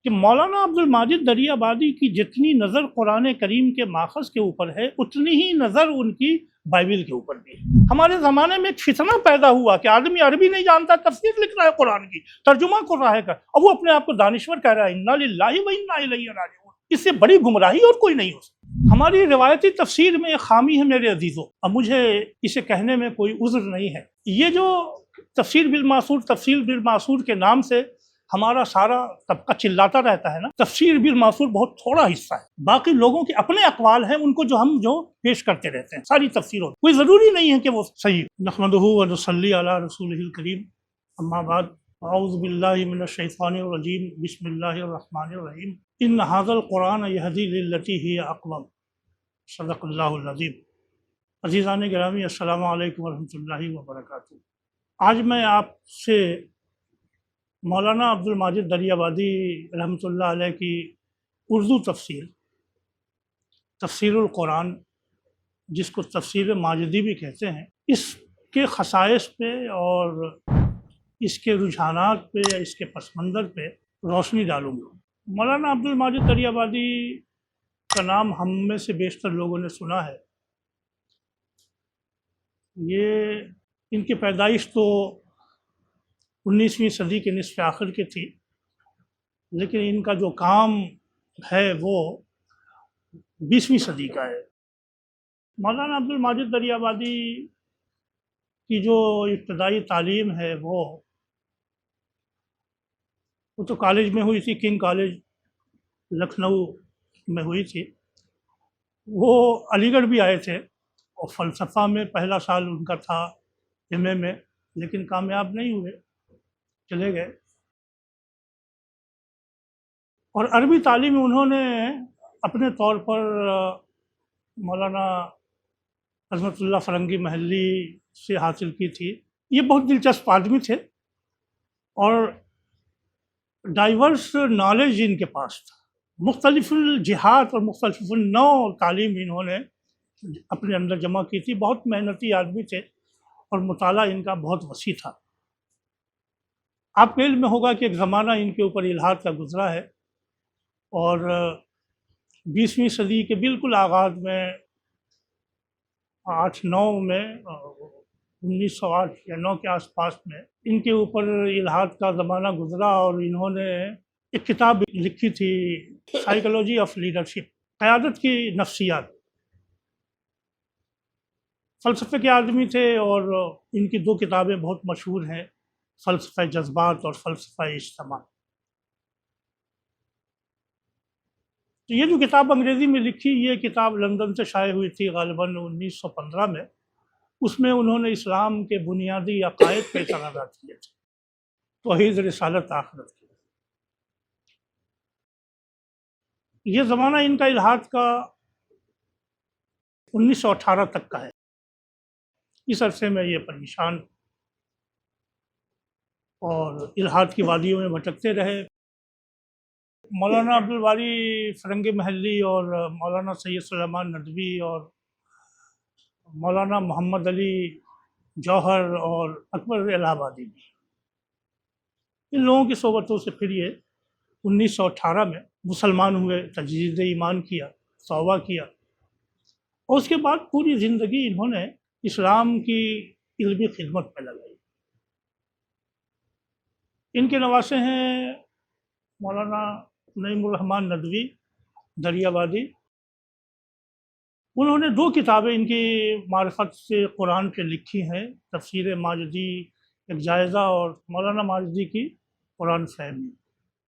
کہ مولانا عبد الماجد دریابادی کی جتنی نظر قرآن کریم کے ماخذ کے اوپر ہے اتنی ہی نظر ان کی بائبل کے اوپر بھی ہے۔ ہمارے زمانے میں ایک فتنہ پیدا ہوا کہ آدمی عربی نہیں جانتا، تفسیر لکھ رہا ہے قرآن کی، ترجمہ کر رہا ہے، اور وہ اپنے آپ کو دانشور کہہ رہا ہے انا للہ و انا الیہ راجعون۔ اس سے بڑی گمراہی اور کوئی نہیں ہو سکتی۔ ہماری روایتی تفسیر میں ایک خامی ہے میرے عزیزوں، اب مجھے اسے کہنے میں کوئی عذر نہیں ہے۔ یہ جو تفسیر بالمعصور کے نام سے ہمارا سارا طبقہ چلاتا رہتا ہے نا، تفسیر بالمعصور بہت تھوڑا حصہ ہے، باقی لوگوں کے اپنے اقوال ہیں، ان کو ہم پیش کرتے رہتے ہیں۔ ساری تفسیروں کوئی ضروری نہیں ہے کہ وہ صحیح۔ نحمدہ و نصلی علی رسولہ الکریم، اما بعد، اعوذ باللہ من الشیطان الرجیم، بسم اللہ الرحمن الرحیم، ان ھذا القرآن یہدی للتی ہی اقوم، صدق اللہ العظیم۔ عزیزان گرامی، السلام علیکم ورحمۃ اللہ وبرکاتہ۔ آج میں آپ سے مولانا عبد الماجد دریابادی رحمۃ اللہ علیہ کی اردو تفسیر القرآن، جس کو تفسیر ماجدی بھی کہتے ہیں، اس کے خصائص پہ اور اس کے رجحانات پہ یا اس کے پس منظر پہ روشنی ڈالوں گا۔ مولانا عبد الماجد دریابادی کا نام ہم میں سے بیشتر لوگوں نے سنا ہے۔ یہ ان کی پیدائش تو 19ویں صدی کے نصف آخر کی تھی، لیکن ان کا جو کام ہے وہ 20ویں صدی کا ہے۔ مولانا عبد الماجد دریابادی کی جو ابتدائی تعلیم ہے وہ تو کالج میں ہوئی تھی، کنگ کالج لکھنؤ میں ہوئی تھی۔ وہ علی گڑھ بھی آئے تھے اور فلسفہ میں پہلا سال ان کا تھا ایم اے میں، لیکن کامیاب نہیں ہوئے، چلے گئے۔ اور عربی تعلیم انہوں نے اپنے طور پر مولانا عظمت اللہ فرنگی محلی سے حاصل کی تھی۔ یہ بہت دلچسپ آدمی تھے اور ڈائیورس نالج ان کے پاس تھا، مختلف الجہات اور مختلف النوع تعلیم انہوں نے اپنے اندر جمع کی تھی۔ بہت محنتی آدمی تھے اور مطالعہ ان کا بہت وسیع تھا۔ آپ کے علم میں ہوگا کہ ایک زمانہ ان کے اوپر الحاد کا گزرا ہے، اور 20ویں صدی کے بالکل آغاز میں 8-9 میں 1908 یا 9 کے آس پاس میں ان کے اوپر الحاد کا زمانہ گزرا، اور انہوں نے ایک کتاب لکھی تھی، سائیکالوجی آف لیڈرشپ، قیادت کی نفسیات۔ فلسفے کے آدمی تھے اور ان کی 2 کتابیں بہت مشہور ہیں، فلسفہ جذبات اور فلسفہ اجتماع۔ تو یہ جو کتاب انگریزی میں لکھی، یہ کتاب لندن سے شائع ہوئی تھی غالباً 1915 میں۔ اس میں انہوں نے اسلام کے بنیادی عقائد پہ اعتراضات کیے تھے، توحید، رسالت، آخرت کی۔ یہ زمانہ ان کا الحاد کا 1918 تک کا ہے۔ اس عرصے میں یہ پریشان اور الحاد کی وادیوں میں بھٹکتے رہے۔ مولانا عبد الباری فرنگی محلی اور مولانا سید سلیمان ندوی اور مولانا محمد علی جوہر اور اکبر الہ آبادی بھی، ان لوگوں کی صحبتوں سے پھر یہ 1918 میں مسلمان ہوئے، تجدید ایمان کیا، توبہ کیا، اور اس کے بعد پوری زندگی انہوں نے اسلام کی علمی خدمت میں لگائی۔ ان کے نواسے ہیں مولانا نعیم الرحمن ندوی دریابادی۔ انہوں نے 2 کتابیں ان کی معرفت سے قرآن پہ لکھی ہیں، تفسیر ماجدی ایک جائزہ اور مولانا ماجدی کی قرآن فہمی۔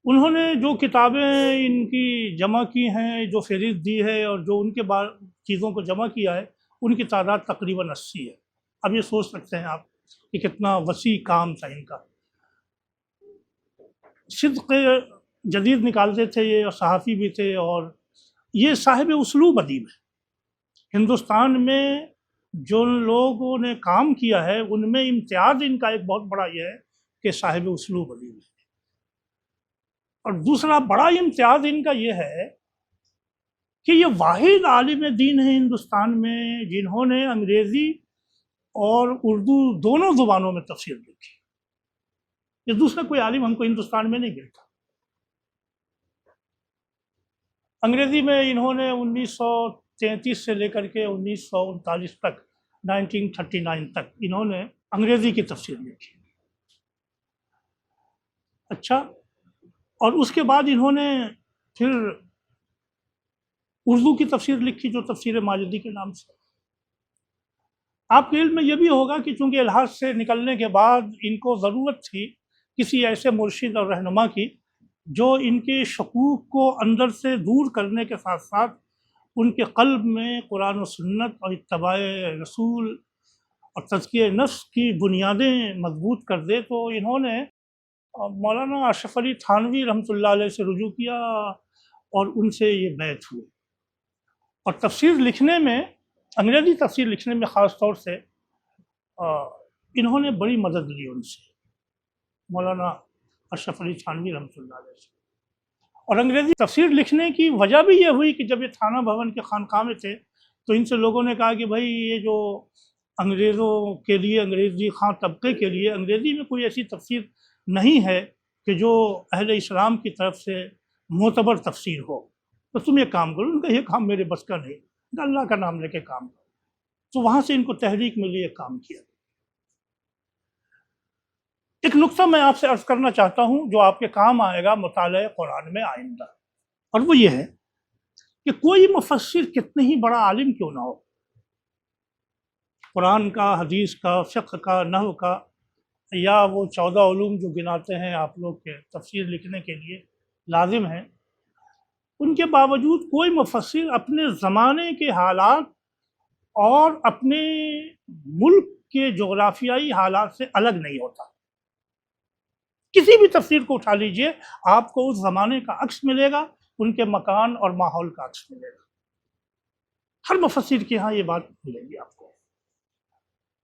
انہوں نے جو کتابیں ان کی جمع کی ہیں، جو فہرست دی ہے اور جو ان کے چیزوں کو جمع کیا ہے، ان کی تعداد تقریباً 80 ہے۔ اب یہ سوچ سکتے ہیں آپ کہ کتنا وسیع کام تھا ان کا۔ صدق جدید نکالتے تھے یہ، اور صحافی بھی تھے، اور یہ صاحب اسلوب ادیب ہے۔ ہندوستان میں جو لوگوں نے کام کیا ہے ان میں امتیاز ان کا ایک بہت بڑا یہ ہے کہ صاحب اسلوب ادیب ہے، اور دوسرا بڑا امتیاز ان کا یہ ہے کہ یہ واحد عالم دین ہے ہندوستان میں جنہوں نے انگریزی اور اردو دونوں زبانوں میں تفسیر لکھی۔ یہ دوسرا کوئی عالم ہم کو ہندوستان میں نہیں ملتا۔ انگریزی میں انہوں نے 1933 سے لے کر کے 1939 تک 1939 تک انہوں نے انگریزی کی تفسیر لکھی. اچھا، اور اس کے بعد انہوں نے پھر اردو کی تفسیر لکھی جو تفسیر ماجدی کے نام سے. آپ کے علم میں یہ بھی ہوگا کہ چونکہ الحاظ سے نکلنے کے بعد ان کو ضرورت تھی کسی ایسے مرشد اور رہنما کی جو ان کے شکوک کو اندر سے دور کرنے کے ساتھ ساتھ ان کے قلب میں قرآن و سنت اور اتباع رسول اور تزکیہ نفس کی بنیادیں مضبوط کر دے. تو انہوں نے مولانا اشرف علی تھانوی رحمۃ اللہ علیہ سے رجوع کیا اور ان سے یہ بیعت ہوئی. اور تفسیر لکھنے میں، انگریزی تفسیر لکھنے میں خاص طور سے انہوں نے بڑی مدد لی ان سے، مولانا اشرف علی تھانوی رحمۃ اللہ علیہ سے. اور انگریزی تفسیر لکھنے کی وجہ بھی یہ ہوئی کہ جب یہ تھانہ بھون کے خانقاہ میں تھے تو ان سے لوگوں نے کہا کہ بھائی یہ جو انگریزوں کے لیے، انگریزی خواں طبقے کے لیے انگریزی میں کوئی ایسی تفسیر نہیں ہے کہ جو اہل اسلام کی طرف سے معتبر تفسیر ہو، تو تم یہ کام کرو. ان کا یہ کام میرے بس کا نہیں، اللہ کا نام لے کے کام کرو. تو وہاں سے ان کو تحریک ملی، یہ کام کیا. ایک نقطہ میں آپ سے عرض کرنا چاہتا ہوں جو آپ کے کام آئے گا مطالعہ قرآن میں آئندہ، اور وہ یہ ہے کہ کوئی مفسر کتنے ہی بڑا عالم کیوں نہ ہو، قرآن کا، حدیث کا، فقہ کا، نحو کا، یا وہ 14 علوم جو گناتے ہیں آپ لوگ کے تفسیر لکھنے کے لیے لازم ہیں، ان کے باوجود کوئی مفسر اپنے زمانے کے حالات اور اپنے ملک کے جغرافیائی حالات سے الگ نہیں ہوتا. کسی بھی تفسیر کو اٹھا لیجئے، آپ کو اس زمانے کا عکس ملے گا، ان کے مکان اور ماحول کا عکس ملے گا. ہر مفسر کے ہاں یہ بات ملے گی آپ کو.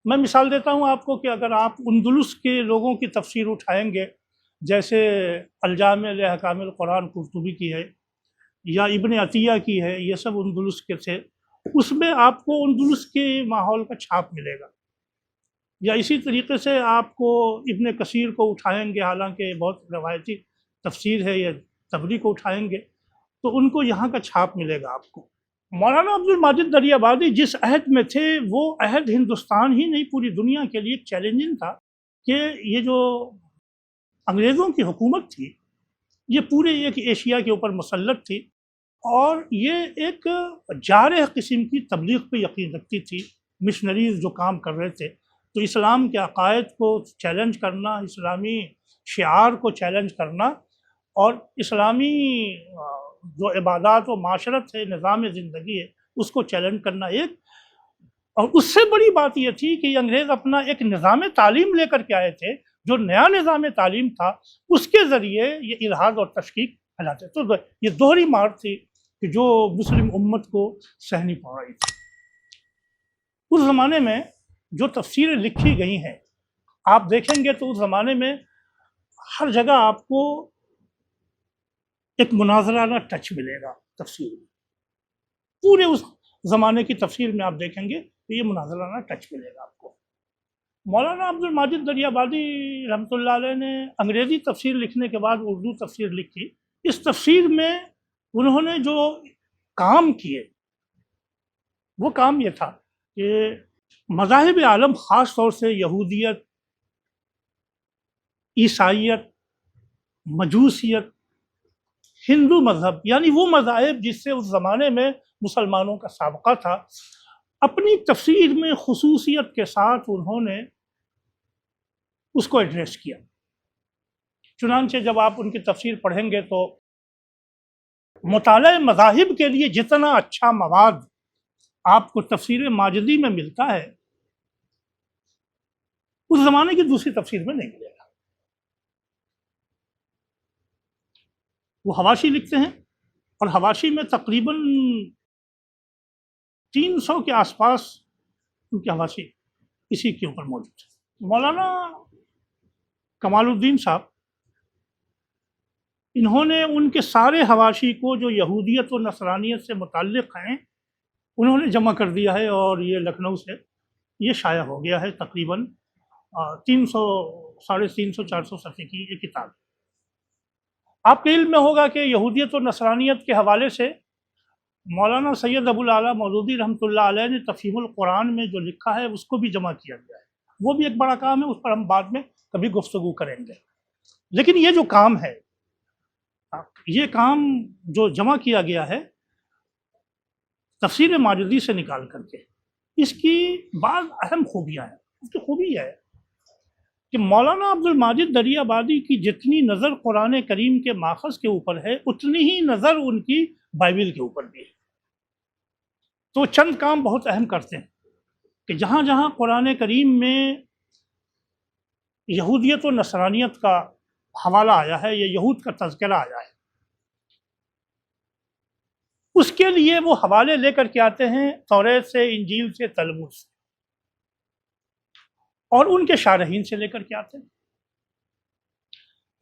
میں مثال دیتا ہوں آپ کو کہ اگر آپ اندلس کے لوگوں کی تفسیر اٹھائیں گے، جیسے الجامع لاحکام القرآن قرطبی کی ہے یا ابن عطیہ کی ہے، یہ سب اندلس کے تھے، اس میں آپ کو اندلس کے ماحول کا چھاپ ملے گا. یا اسی طریقے سے آپ کو ابن کثیر کو اٹھائیں گے، حالانکہ بہت روایتی تفسیر ہے، یا طبری کو اٹھائیں گے تو ان کو یہاں کا چھاپ ملے گا آپ کو. مولانا عبد الماجد دریابادی جس عہد میں تھے وہ عہد ہندوستان ہی نہیں پوری دنیا کے لیے چیلنجنگ تھا کہ یہ جو انگریزوں کی حکومت تھی یہ پورے ایک ایشیا کے اوپر مسلط تھی، اور یہ ایک جارح قسم کی تبلیغ پہ یقین رکھتی تھی. مشنریز جو کام کر رہے تھے تو اسلام کے عقائد کو چیلنج کرنا، اسلامی شعار کو چیلنج کرنا، اور اسلامی جو عبادات و معاشرت ہے، نظام زندگی ہے، اس کو چیلنج کرنا ایک. اور اس سے بڑی بات یہ تھی کہ یہ انگریز اپنا ایک نظام تعلیم لے کر کے آئے تھے، جو نیا نظام تعلیم تھا اس کے ذریعے یہ الحاد اور تشکیک پھیلاتے. تو یہ دوہری مار تھی کہ جو مسلم امت کو سہنی پڑ رہی تھی. اس زمانے میں جو تفسیریں لکھی گئی ہیں آپ دیکھیں گے تو اس زمانے میں ہر جگہ آپ کو ایک مناظرانہ ٹچ ملے گا تفسیر میں. پورے اس زمانے کی تفسیر میں آپ دیکھیں گے تو یہ مناظرانہ ٹچ ملے گا آپ کو. مولانا عبد الماجد دریابادی رحمۃ اللہ علیہ نے انگریزی تفسیر لکھنے کے بعد اردو تفسیر لکھی. اس تفسیر میں انہوں نے جو کام کیے وہ کام یہ تھا کہ مذاہب عالم، خاص طور سے یہودیت، عیسائیت، مجوسیت، ہندو مذہب، یعنی وہ مذاہب جس سے اس زمانے میں مسلمانوں کا سابقہ تھا، اپنی تفسیر میں خصوصیت کے ساتھ انہوں نے اس کو ایڈریس کیا. چنانچہ جب آپ ان کی تفسیر پڑھیں گے تو مطالعہ مذاہب کے لیے جتنا اچھا مواد آپ کو تفسیر ماجدی میں ملتا ہے اس زمانے کی دوسری تفسیر میں نہیں ملے گا. وہ حواشی لکھتے ہیں اور حواشی میں تقریباً 300 کے آس پاس ان کی حواشی اسی کے اوپر موجود ہے. مولانا کمال الدین صاحب، انہوں نے ان کے سارے حواشی کو جو یہودیت و نصرانیت سے متعلق ہیں انہوں نے جمع کر دیا ہے، اور یہ لکھنؤ سے یہ شائع ہو گیا ہے. تقریباً 300 350 400 صفحے کی یہ کتاب. آپ کے علم میں ہوگا کہ یہودیت و نصرانیت کے حوالے سے مولانا سید ابو الاعلیٰ مودودی رحمۃ اللہ علیہ نے تفہیم القرآن میں جو لکھا ہے اس کو بھی جمع کیا گیا ہے، وہ بھی ایک بڑا کام ہے، اس پر ہم بعد میں کبھی گفتگو کریں گے۔ لیکن یہ جو کام ہے، یہ کام جو جمع کیا گیا ہے تفسیر ماجدی سے نکال کر کے، اس کی بعض اہم خوبیاں ہیں۔ اس کی خوبی ہے کہ مولانا عبد الماجد دریا آبادی کی جتنی نظر قرآن کریم کے ماخذ کے اوپر ہے، اتنی ہی نظر ان کی بائبل کے اوپر بھی ہے۔ تو چند کام بہت اہم کرتے ہیں کہ جہاں جہاں قرآن کریم میں یہودیت و نصرانیت کا حوالہ آیا ہے یا یہود کا تذکرہ آیا ہے، اس کے لیے وہ حوالے لے کر کے آتے ہیں توریت سے، انجیل سے، تلمود سے، اور ان کے شارحین سے لے کر کے آتے ہیں۔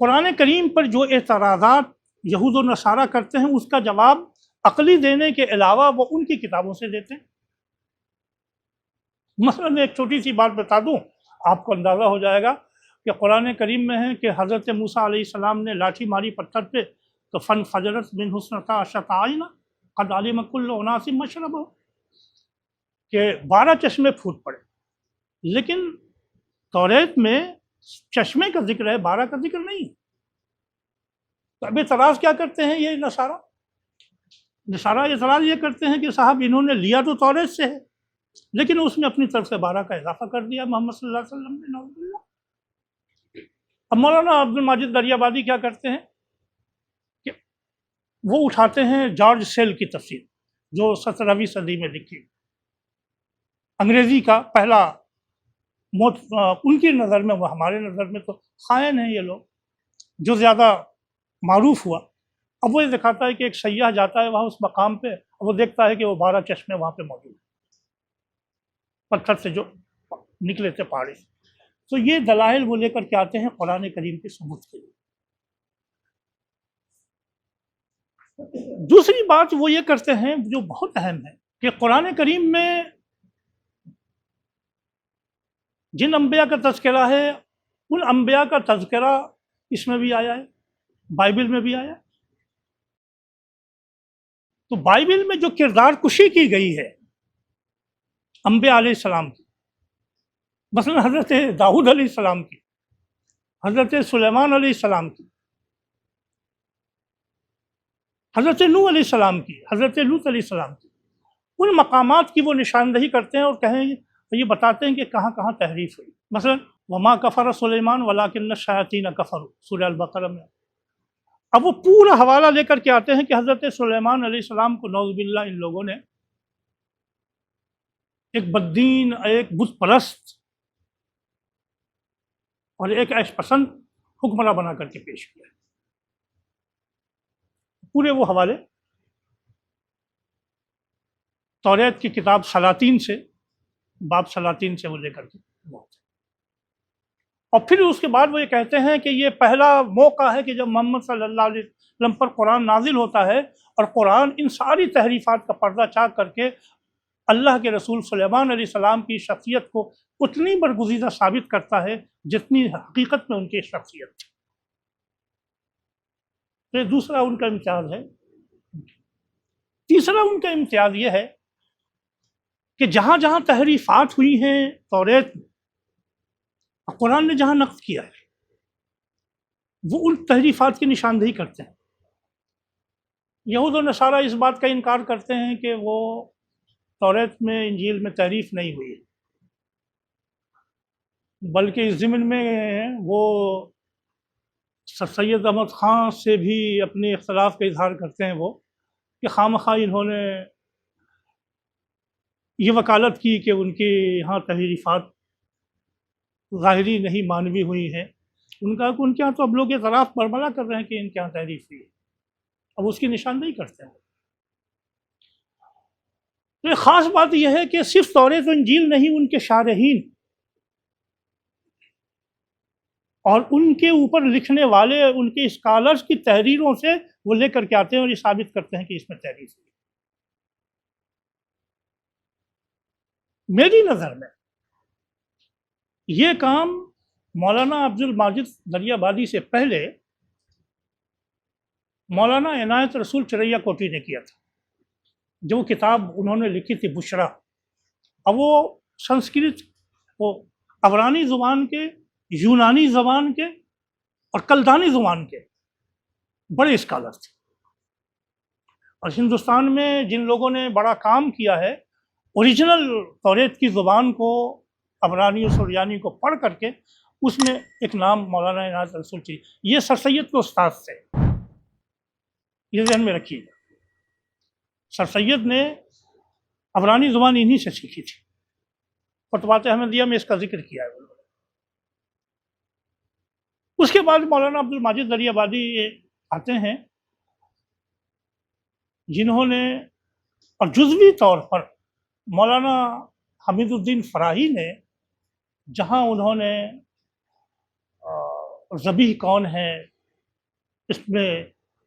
قرآن کریم پر جو اعتراضات یہود و نصارہ کرتے ہیں، اس کا جواب عقلی دینے کے علاوہ وہ ان کی کتابوں سے دیتے ہیں۔ مثلا ایک چھوٹی سی بات بتا دوں، آپ کو اندازہ ہو جائے گا کہ قرآن کریم میں ہے کہ حضرت موسیٰ علیہ السلام نے لاٹھی ماری پتھر پہ تو فن فجرت من حسنتا عشرۃ عینا قد علم کل اناس مشربہ، کہ 12 چشمے پھوٹ پڑے۔ لیکن توریت میں چشمے کا ذکر ہے، 12 کا ذکر نہیں۔ تو اب اعتراض کیا کرتے ہیں یہ نصارہ اعتراض یہ کرتے ہیں کہ صاحب انہوں نے لیا تو توریت سے ہے، لیکن اس نے اپنی طرف سے 12 کا اضافہ کر دیا محمد صلی اللہ علیہ وسلم نے، نعوذ باللہ۔ اب مولانا عبد الماجد دریا آبادی کیا کرتے ہیں کہ وہ اٹھاتے ہیں جارج سیل کی تفسیر، جو 17ویں صدی میں لکھی، انگریزی کا پہلا ان کی نظر میں، وہ ہمارے نظر میں تو خائن ہیں یہ لوگ، جو زیادہ معروف ہوا۔ اب وہ یہ دکھاتا ہے کہ ایک سیاح جاتا ہے وہاں اس مقام پہ، وہ دیکھتا ہے کہ وہ 12 چشمے وہاں پہ موجود ہیں، پتھر سے جو نکلے تھے پہاڑی سے۔ تو یہ دلائل وہ لے کر کے آتے ہیں قرآن کریم کے ثبوت کے لیے۔ دوسری بات وہ یہ کرتے ہیں جو بہت اہم ہے کہ قرآن کریم میں جن انبیاء کا تذکرہ ہے، ان انبیاء کا تذکرہ اس میں بھی آیا ہے، بائبل میں بھی آیا ہے۔ تو بائبل میں جو کردار کشی کی گئی ہے انبیاء علیہ السلام کی، مثلا حضرت داؤد علیہ السلام کی، حضرت سلیمان علیہ السلام کی، حضرت نوح علیہ السلام کی، حضرت لوط علیہ السلام کی، ان مقامات کی وہ نشاندہی کرتے ہیں اور یہ بتاتے ہیں کہ کہاں کہاں تحریف ہوئی۔ مثلا وما کفر سلیمان ولکن الشیاطین کفروا، سورہ البقرہ میں۔ اب وہ پورا حوالہ لے کر کے آتے ہیں کہ حضرت سلیمان علیہ السلام کو نعوذ باللہ ان لوگوں نے ایک بددین، ایک بت پرست اور ایک عیش پسند حکمراں بنا کر کے پیش کیا۔ پورے وہ حوالے توریت کی کتاب سلاطین سے، باب سلاطین سے وہ لے کر کے بہت۔ اور پھر اس کے بعد وہ یہ کہتے ہیں کہ یہ پہلا موقع ہے کہ جب محمد صلی اللہ علیہ وسلم پر قرآن نازل ہوتا ہے، اور قرآن ان ساری تحریفات کا پردہ چاک کر کے اللہ کے رسول سلیمان علیہ السلام کی شخصیت کو اتنی برگزیدہ ثابت کرتا ہے جتنی حقیقت میں ان کی شخصیت تھی۔ تو یہ دوسرا ان کا امتیاز ہے۔ تیسرا ان کا امتیاز یہ ہے کہ جہاں جہاں تحریفات ہوئی ہیں توریت میں، قرآن نے جہاں نقد کیا ہے، وہ ان تحریفات کی نشاندہی کرتے ہیں۔ یہود و نصارہ اس بات کا انکار کرتے ہیں کہ وہ توریت میں، انجیل میں تحریف نہیں ہوئی ہے، بلکہ اس ضمن میں وہ سید احمد خان سے بھی اپنے اختلاف کا اظہار کرتے ہیں، وہ کہ خواہ انہوں نے یہ وکالت کی کہ ان کے یہاں تحریفات ظاہری نہیں معنوی ہوئی ہیں۔ ان کا کہ ان کے یہاں تو اب لوگ اعتراف برملا کر رہے ہیں کہ ان کے یہاں تحریف ہوئی ہے، اب اس کی نشاندہی کرتے ہیں۔ تو ایک خاص بات یہ ہے کہ صرف توریت و انجیل نہیں، ان کے شارحین اور ان کے اوپر لکھنے والے، ان کے اسکالرز کی تحریروں سے وہ لے کر کے آتے ہیں اور یہ ثابت کرتے ہیں کہ اس میں تحریف ہوئی۔ میری نظر میں یہ کام مولانا عبد الماجد دریا آبادی سے پہلے مولانا عنایت رسول چریا کوٹی نے کیا تھا۔ جو کتاب انہوں نے لکھی تھی بشرا، اب وہ سنسکرت، وہ عبرانی زبان کے، یونانی زبان کے اور کلدانی زبان کے بڑے اسکالر تھے، اور ہندوستان میں جن لوگوں نے بڑا کام کیا ہے اوریجنل توریت کی زبان کو، عبرانی و سریانی کو پڑھ کر کے، اس میں ایک نام مولانا عنایت رسول تھی۔ یہ سر سید کے استاد تھے، یہ ذہن میں رکھیے گا۔ سر سید نے عبرانی زبان انہی سے سیکھی تھی، فتویٰ احمدیہ میں اس کا ذکر کیا ہے۔ اس کے بعد مولانا عبد الماجد دریا بادی آتے ہیں، جنہوں نے، اور جزوی طور پر مولانا حمید الدین فراہی نے، جہاں انہوں نے ذبیح کون ہے اس میں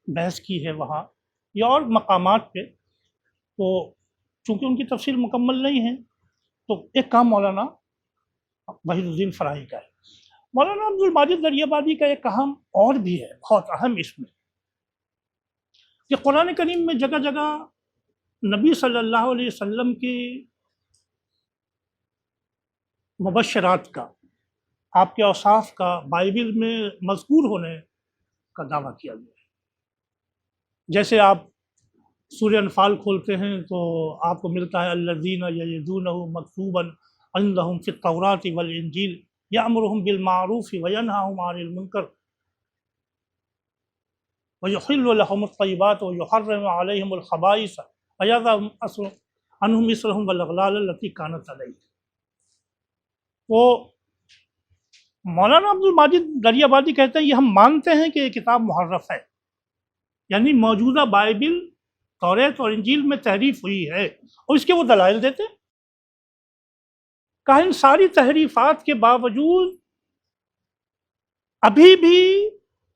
بحث کی ہے وہاں یا اور مقامات پہ، تو چونکہ ان کی تفصیل مکمل نہیں ہے تو ایک کام مولانا وحید الدین فراہی کا ہے۔ مولانا عبد الماجد دریا بادی کا ایک اہم اور بھی ہے، بہت اہم، اس میں کہ قرآن کریم میں جگہ جگہ نبی صلی اللہ علیہ وسلم کی مبشرات کا، آپ کے اوصاف کا بائبل میں مذکور ہونے کا دعویٰ کیا گیا ہے۔ جیسے آپ سورہ انفال کھولتے ہیں تو آپ کو ملتا ہے الذین یجدونہ مکتوبا عندہم فی التوراۃ والانجیل یأمرہم بالمعروف وینہاہم عن المنکر ویحل لہم الطیبات ویحرم علیہم الخبائث ویضع عنہم اصرہم والاغلال التی کانت علیہم۔ تو مولانا عبد الماجد دریا بادی کہتے ہیں یہ ہم مانتے ہیں کہ یہ کتاب محرف ہے، یعنی موجودہ بائبل، توریت اور انجیل میں تحریف ہوئی ہے، اور اس کے وہ دلائل دیتے ہیں۔ کہا ان ساری تحریفات کے باوجود ابھی بھی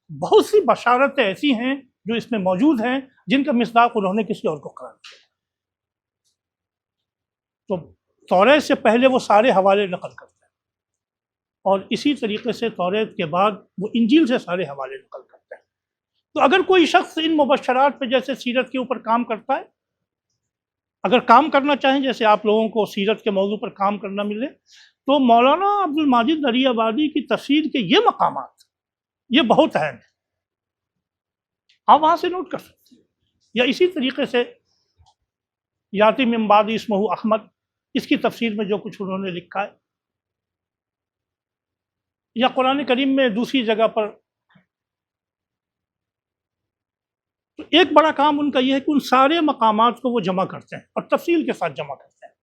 بہت سی بشارتیں ایسی ہیں جو اس میں موجود ہیں جن کا مصداق انہوں نے کسی اور کو قرار دیا۔ تو توریت سے پہلے وہ سارے حوالے نقل کرتے ہیں، اور اسی طریقے سے توریت کے بعد وہ انجیل سے سارے حوالے نقل کرتے ہیں۔ تو اگر کوئی شخص ان مبشرات پہ جیسے سیرت کے اوپر کام کرتا ہے، اگر کام کرنا چاہیں جیسے آپ لوگوں کو سیرت کے موضوع پر کام کرنا ملے، تو مولانا عبد الماجد دریا بادی کی تفسیر کے یہ مقامات یہ بہت اہم ہیں، آپ وہاں سے نوٹ کر سکتے ہیں۔ یا اسی طریقے سے یاتی من بعد اسمہ احمد، اس کی تفسیر میں جو کچھ انہوں نے لکھا ہے، یا قرآن کریم میں دوسری جگہ پر، تو ایک بڑا کام ان کا یہ ہے کہ ان سارے مقامات کو وہ جمع کرتے ہیں اور تفصیل کے ساتھ جمع کرتے ہیں۔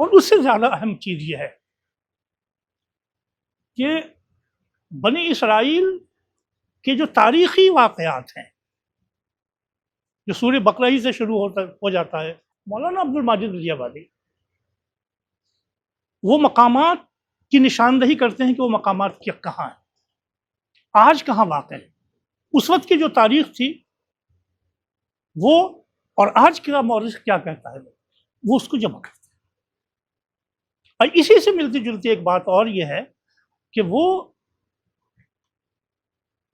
اور اس سے زیادہ اہم چیز یہ ہے کہ بنی اسرائیل کے جو تاریخی واقعات ہیں، جو سورہ بقرہ ہی سے شروع ہو جاتا ہے، مولانا عبد الماجد دریا بادی وہ مقامات کی نشاندہی کرتے ہیں کہ وہ مقامات کہاں ہیں، آج کہاں واقع ہیں، اس وقت کی جو تاریخ تھی وہ، اور آج کا مورخ کیا کہتا ہے، وہ اس کو جمع کرتے ہیں۔ اور اسی سے ملتی جلتی ایک بات اور یہ ہے کہ وہ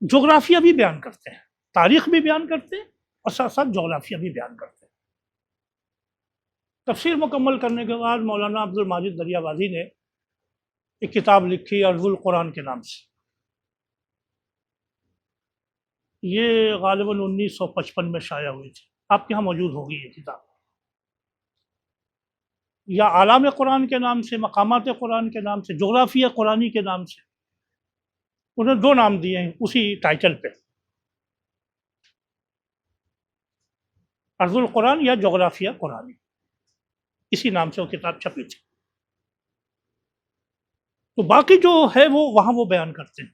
جغرافیہ بھی بیان کرتے ہیں، تاریخ بھی بیان کرتے ہیں، اور ساتھ ساتھ جغرافیہ بھی بیان کرتے ہیں۔ تفسیر مکمل کرنے کے بعد مولانا عبد الماجد دریا بادی نے ایک کتاب لکھی ارض القرآن کے نام سے، یہ غالباً 1955 میں شائع ہوئی تھی، آپ کے ہاں موجود ہوگی یہ کتاب، یا اعلام قرآن کے نام سے، مقامات قرآن کے نام سے، جغرافیہ قرآنی کے نام سے، انہوں نے دو نام دیے ہیں اسی ٹائٹل پہ، ارض القرآن یا جغرافیہ قرآنی، اسی نام سے وہ کتاب چھپی تھی۔ تو باقی جو ہے وہ وہاں وہ بیان کرتے ہیں۔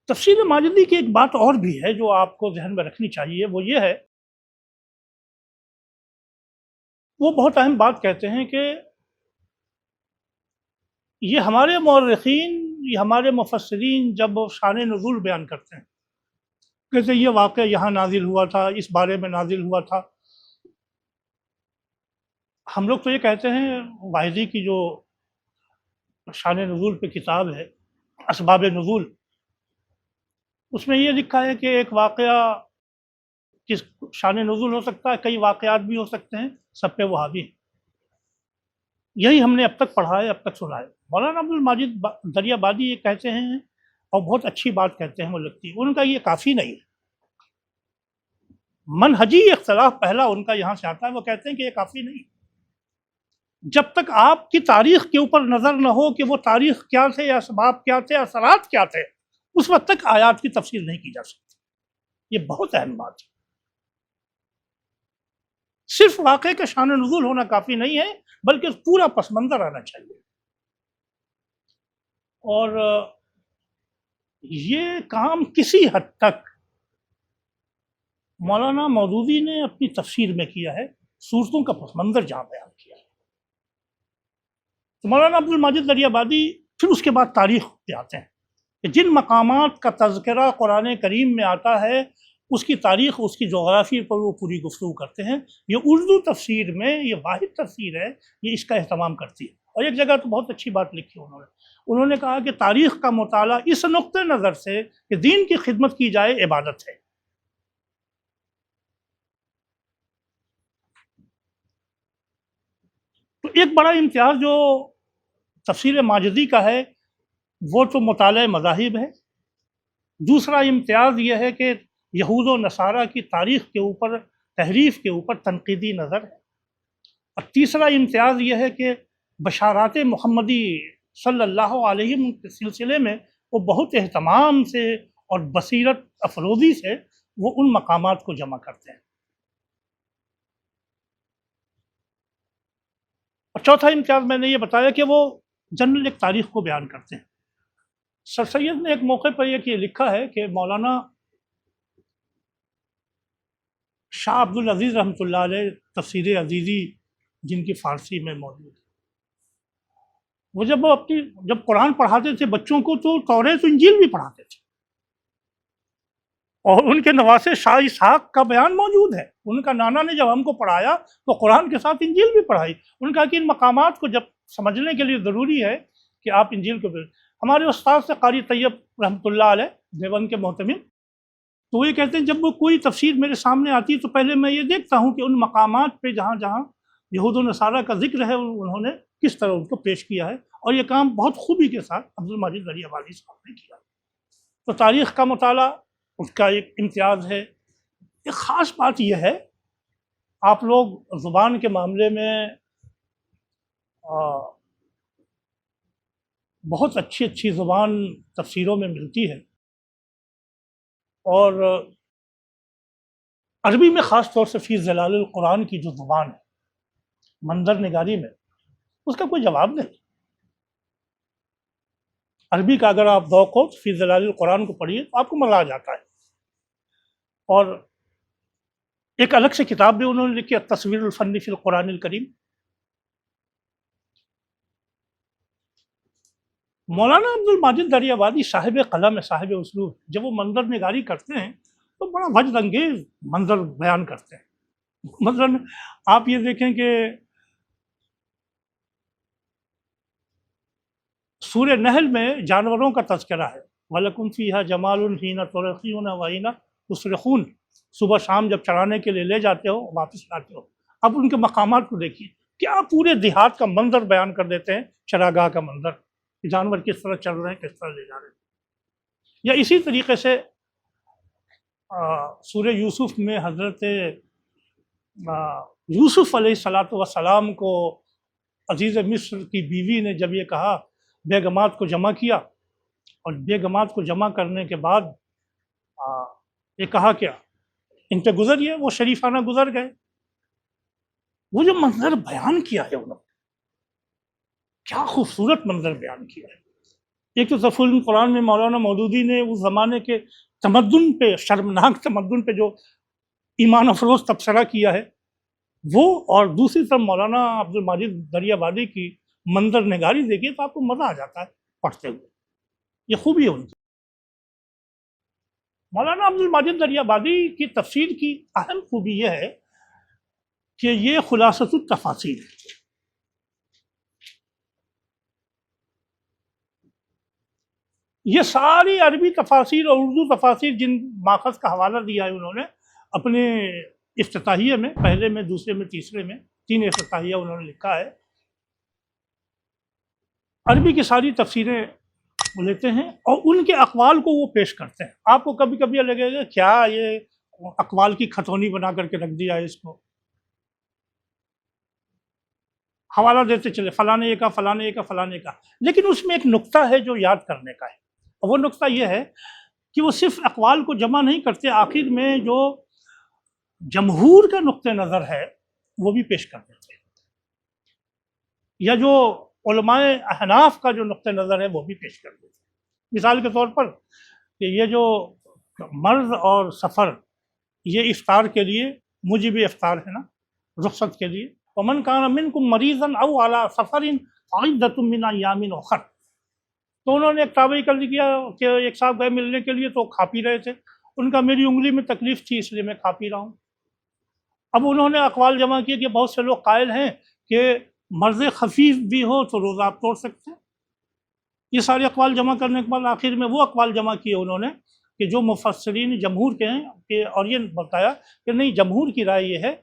تفسیر ماجدی کی ایک بات اور بھی ہے جو آپ کو ذہن میں رکھنی چاہیے، وہ یہ ہے، وہ بہت اہم بات کہتے ہیں کہ یہ ہمارے مورخین، یہ ہمارے مفسرین جب شان نزول بیان کرتے ہیں، کہتے ہیں یہ واقعہ یہاں نازل ہوا تھا، اس بارے میں نازل ہوا تھا، ہم لوگ تو یہ کہتے ہیں واحدی کی جو شان نزول پہ کتاب ہے اسباب نزول، اس میں یہ لکھا ہے کہ ایک واقعہ کس شان نزول ہو سکتا ہے، کئی واقعات بھی ہو سکتے ہیں، سب پہ وہ حاوی ہے۔ یہی ہم نے اب تک پڑھا ہے، اب تک سنا ہے۔ مولانا عبد الماجد دریا بادی یہ کہتے ہیں، اور بہت اچھی بات کہتے ہیں، وہ لگتی ہے ان کا یہ کافی نہیں ہے۔ منہجی اختلاف پہلا ان کا یہاں سے آتا ہے، وہ کہتے ہیں کہ یہ کافی نہیں، جب تک آپ کی تاریخ کے اوپر نظر نہ ہو کہ وہ تاریخ کیا تھے، اسباب کیا تھے، اثرات کیا تھے، اس وقت تک آیات کی تفسیر نہیں کی جا سکتی۔ یہ بہت اہم بات ہے۔ صرف واقعے کا شان نزول ہونا کافی نہیں ہے، بلکہ پورا پس منظر آنا چاہیے۔ اور یہ کام کسی حد تک مولانا مودودی نے اپنی تفسیر میں کیا ہے، صورتوں کا پس منظر جہاں بیان کیا ہے۔ تو مولانا عبد الماجد دریا بادی پھر اس کے بعد تاریخ پہ آتے ہیں کہ جن مقامات کا تذکرہ قرآن کریم میں آتا ہے، اس کی تاریخ، اس کی جغرافی پر وہ پوری گفتگو کرتے ہیں۔ یہ اردو تفسیر میں یہ واحد تفسیر ہے، یہ اس کا اہتمام کرتی ہے۔ اور ایک جگہ تو بہت اچھی بات لکھی انہوں نے کہا کہ تاریخ کا مطالعہ اس نقطۂ نظر سے کہ دین کی خدمت کی جائے عبادت ہے۔ تو ایک بڑا امتیاز جو تفسیر ماجدی کا ہے وہ تو مطالعہ مذاہب ہے۔ دوسرا امتیاز یہ ہے کہ یہود و نصارہ کی تاریخ کے اوپر، تحریف کے اوپر تنقیدی نظر ہے۔ اور تیسرا امتیاز یہ ہے کہ بشارات محمدی صلی اللہ علیہ وسلم کے سلسلے میں وہ بہت اہتمام سے اور بصیرت افروزی سے وہ ان مقامات کو جمع کرتے ہیں۔ اور چوتھا امتیاز میں نے یہ بتایا کہ وہ جنرل ایک تاریخ کو بیان کرتے ہیں۔ سر سید نے ایک موقع پر یہ لکھا ہے کہ مولانا شاہ عبد العزیز رحمۃ اللہ علیہ تفسیر عزیزی جن کی فارسی میں موجود ہے، وہ جب قرآن پڑھاتے تھے بچوں کو تو توریت و انجیل بھی پڑھاتے تھے، اور ان کے نواسے شاہ اسحاق کا بیان موجود ہے۔ ان کا نانا نے جب ہم کو پڑھایا تو قرآن کے ساتھ انجیل بھی پڑھائی۔ ان کا کہ ان مقامات کو جب سمجھنے کے لیے ضروری ہے کہ آپ انجیل کو ہمارے استاد سے قاری طیب رحمۃ اللہ علیہ دیوبند کے محتمل، تو وہ یہ کہتے ہیں جب وہ کوئی تفسیر میرے سامنے آتی تو پہلے میں یہ دیکھتا ہوں کہ ان مقامات پہ جہاں جہاں یہود و نصارہ کا ذکر ہے انہوں نے کس طرح ان کو پیش کیا ہے، اور یہ کام بہت خوبی کے ساتھ عبد الماجد دریا بادی صاحب نے کیا۔ تو تاریخ کا مطالعہ اس کا ایک امتیاز ہے۔ ایک خاص بات یہ ہے، آپ لوگ زبان کے معاملے میں بہت اچھی زبان تفسیروں میں ملتی ہے، اور عربی میں خاص طور سے فی ظلال القرآن کی جو زبان ہے منظر نگاری میں، اس کا کوئی جواب نہیں۔ عربی کا اگر آپ ذوق ہو تو فی ظلال القرآن کو پڑھیے تو آپ کو مزہ آ جاتا ہے۔ اور ایک الگ سے کتاب بھی انہوں نے لکھی، التصویر الفنی فی القرآن الکریم۔ مولانا عبد الماجد دریا بادی صاحب قلم ہے، صاحب اسلوب۔ جب وہ منظر نگاری کرتے ہیں تو بڑا وجد انگیز منظر بیان کرتے ہیں۔ مثلاً آپ یہ دیکھیں کہ سورہ نحل میں جانوروں کا تذکرہ ہے، وَلَكُمْ فِيهَا جَمَالٌ حِينَ تُرِيحُونَ وَحِينَ تُصْرِخُونَ۔ صبح شام جب چرانے کے لیے لے جاتے ہو واپس لاتے ہو۔ اب ان کے مقامات کو دیکھیے، کیا پورے دیہات کا منظر بیان کر دیتے ہیں، چراگاہ کا منظر، جانور کس طرح چل رہے ہیں، کس طرح لے جا رہے ہیں۔ یا اسی طریقے سے سورہ یوسف میں حضرت یوسف علیہ السلام کو عزیز مصر کی بیوی نے جب یہ کہا، بیگمات کو جمع کیا، اور بیگمات کو جمع کرنے کے بعد یہ کہا کیا، ان پہ گزریے، وہ شریفانہ گزر گئے۔ وہ جو منظر بیان کیا ہے انہوں نے، کیا خوبصورت منظر بیان کیا ہے۔ ایک تو تفسیر القرآن میں مولانا مودودی نے اس زمانے کے تمدن پہ، شرمناک تمدن پہ جو ایمان افروز تبصرہ کیا ہے وہ، اور دوسری طرف مولانا عبد الماجد دریا بادی کی منظر نگاری دیکھیے تو آپ کو مزہ آ جاتا ہے پڑھتے ہوئے۔ یہ خوبی ہے ان کی۔ مولانا عبد الماجد دریا بادی کی تفسیر کی اہم خوبی یہ ہے کہ یہ خلاصۃ التفاسیر ہے۔ یہ ساری عربی تفاسیر اور اردو تفاسیر جن ماخذ کا حوالہ دیا ہے انہوں نے اپنے افتتاحیہ میں، پہلے میں، دوسرے میں، تیسرے میں، 3 افتتاحیہ انہوں نے لکھا ہے، عربی کی ساری تفسیریں وہ لیتے ہیں اور ان کے اقوال کو وہ پیش کرتے ہیں۔ آپ کو کبھی کبھی یہ لگے گا کیا یہ اقوال کی کھتونی بنا کر کے رکھ دیا ہے، اس کو حوالہ دیتے چلے فلانے کا فلانے کا فلانے کا، لیکن اس میں ایک نقطہ ہے جو یاد کرنے کا ہے، اور وہ نقطہ یہ ہے کہ وہ صرف اقوال کو جمع نہیں کرتے، آخر میں جو جمہور کا نقطہ نظر ہے وہ بھی پیش کر دیتے ہیں، یا جو علماء احناف کا جو نقطہ نظر ہے وہ بھی پیش کر دیتے ہیں۔ مثال کے طور پر کہ یہ جو مرض اور سفر، یہ افطار کے لیے موجب افطار ہے نا، رخصت کے لیے، ومن کان منکم مریضا او علی سفر فعدۃ من ایام اخر، تو انہوں نے ایک تابعی کر دیا کہ ایک صاحب گئے ملنے کے لیے تو کھا پی رہے تھے، ان کا میری انگلی میں تکلیف تھی اس لیے میں کھا پی رہا ہوں۔ اب انہوں نے اقوال جمع کیے کہ بہت سے لوگ قائل ہیں کہ مرض خفیف بھی ہو تو روزہ آپ توڑ سکتے ہیں۔ یہ سارے اقوال جمع کرنے کے بعد آخر میں وہ اقوال جمع کیے انہوں نے کہ جو مفسرین جمہور کے ہیں کہ، اور یہ بتایا کہ نہیں، جمہور کی رائے یہ ہے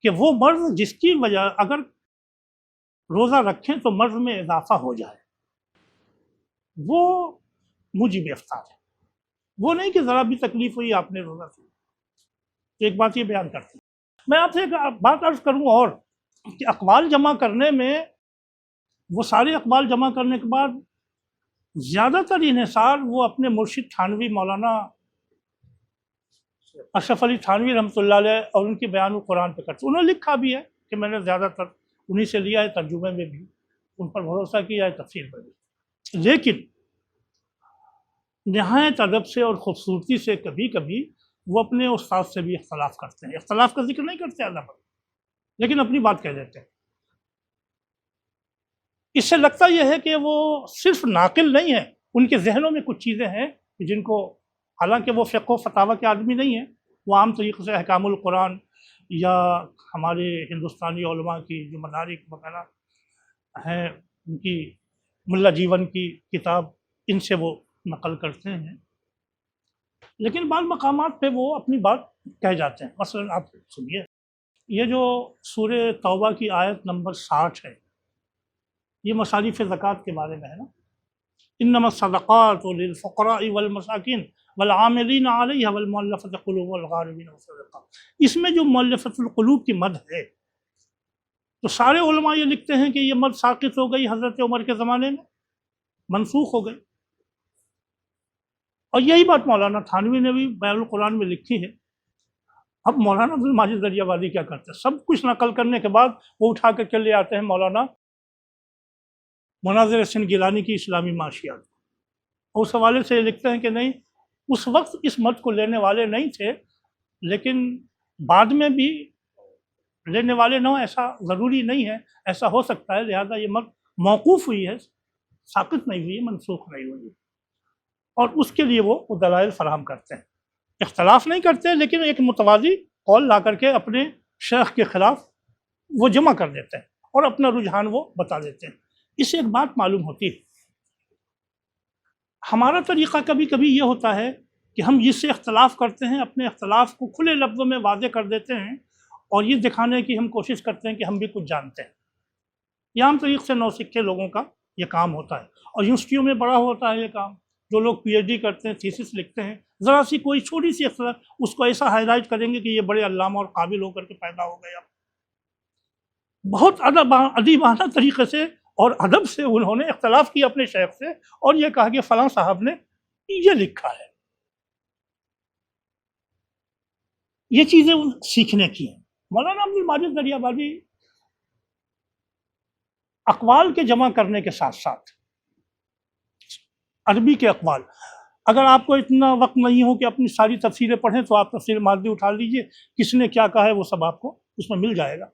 کہ وہ مرض جس کی وجہ اگر روزہ رکھیں تو مرض میں اضافہ ہو جائے وہ موجب افطار ہے، وہ نہیں کہ ذرا بھی تکلیف ہوئی آپ نے روزہ سے۔ ایک بات یہ بیان کرتی ہوں، میں آپ سے ایک بات عرض کروں اور کہ اقوال جمع کرنے میں، وہ سارے اقوال جمع کرنے کے بعد زیادہ تر انحصار وہ اپنے مرشد تھانوی مولانا اشرف علی تھانوی رحمۃ اللہ علیہ اور ان کے بیان القرآن پہ کرتے۔ انہوں نے لکھا بھی ہے کہ میں نے زیادہ تر انہی سے لیا ہے، ترجمے میں بھی ان پر بھروسہ کیا ہے، تفسیر میں بھی، لیکن نہایت ادب سے اور خوبصورتی سے کبھی کبھی وہ اپنے استاد سے بھی اختلاف کرتے ہیں، اختلاف کا ذکر نہیں کرتے ادب، لیکن اپنی بات کہہ دیتے ہیں۔ اس سے لگتا یہ ہے کہ وہ صرف ناقل نہیں ہے، ان کے ذہنوں میں کچھ چیزیں ہیں جن کو، حالانکہ وہ فقہ و فتاوی کے آدمی نہیں ہیں، وہ عام طریقے سے احکام القرآن یا ہمارے ہندوستانی علماء کی جو مدارک وغیرہ ہیں، ان کی ملا جیون کی کتاب، ان سے وہ نقل کرتے ہیں، لیکن بعض مقامات پہ وہ اپنی بات کہہ جاتے ہیں۔ مثلا آپ سنیے، یہ جو سورہ توبہ کی آیت نمبر 60 ہے، یہ مصارف زکوٰۃ کے بارے میں ہے نا، انما الصدقات للفقراء والمساکین والعاملین علیہا والمؤلفۃ قلوبہم والغارمین وفی الرقاب، اس میں جو مؤلفۃ القلوب کی مد ہے تو سارے علماء یہ لکھتے ہیں کہ یہ مد ساقط ہو گئی حضرت عمر کے زمانے میں، منسوخ ہو گئی، اور یہی بات مولانا تھانوی نے بھی بیان القرآن میں لکھی ہے۔ اب مولانا عبد الماجد دریابادی کیا کرتے ہیں، سب کچھ نقل کرنے کے بعد وہ اٹھا کر کے لے آتے ہیں مولانا مناظر حسین گیلانی کی اسلامی معاشیات، اور اس حوالے سے یہ لکھتے ہیں کہ نہیں، اس وقت اس مت کو لینے والے نہیں تھے، لیکن بعد میں بھی لینے والے نہ، ایسا ضروری نہیں ہے، ایسا ہو سکتا ہے، لہذا یہ مت موقوف ہوئی ہے، ساقط نہیں ہوئی ہے، منسوخ نہیں ہوئی ہے، اور اس کے لیے وہ دلائل فراہم کرتے ہیں، اختلاف نہیں کرتے، لیکن ایک متوازی قول لا کر کے اپنے شیخ کے خلاف وہ جمع کر دیتے ہیں اور اپنا رجحان وہ بتا دیتے ہیں۔ اس سے ایک بات معلوم ہوتی ہے، ہمارا طریقہ کبھی کبھی یہ ہوتا ہے کہ ہم جس سے اختلاف کرتے ہیں اپنے اختلاف کو کھلے لفظوں میں واضح کر دیتے ہیں اور یہ دکھانے کی ہم کوشش کرتے ہیں کہ ہم بھی کچھ جانتے ہیں۔ یہ عام طریقے سے نوسکھے لوگوں کا یہ کام ہوتا ہے، اور یونیورسٹیوں میں بڑا ہوتا ہے یہ کام، جو لوگ پی ایچ ڈی کرتے ہیں، تھیسس لکھتے ہیں، ذرا سی کوئی چھوٹی سی اختلاف اس کو ایسا ہائی لائٹ کریں گے کہ یہ بڑے علامہ اور قابل ہو کر کے پیدا ہو گیا، بہت ادیبانہ طریقے سے اور ادب سے انہوں نے اختلاف کیا اپنے شیخ سے، اور یہ کہا کہ فلاں صاحب نے یہ لکھا ہے۔ یہ چیزیں سیکھنے کی ہیں۔ مولانا عبد الماجد دریابادی اقوال کے جمع کرنے کے ساتھ ساتھ عربی کے اقوال، اگر آپ کو اتنا وقت نہیں ہو کہ اپنی ساری تفسیریں پڑھیں تو آپ تفسیر ماضی اٹھا لیجئے، کس نے کیا کہا ہے وہ سب آپ کو اس میں مل جائے گا،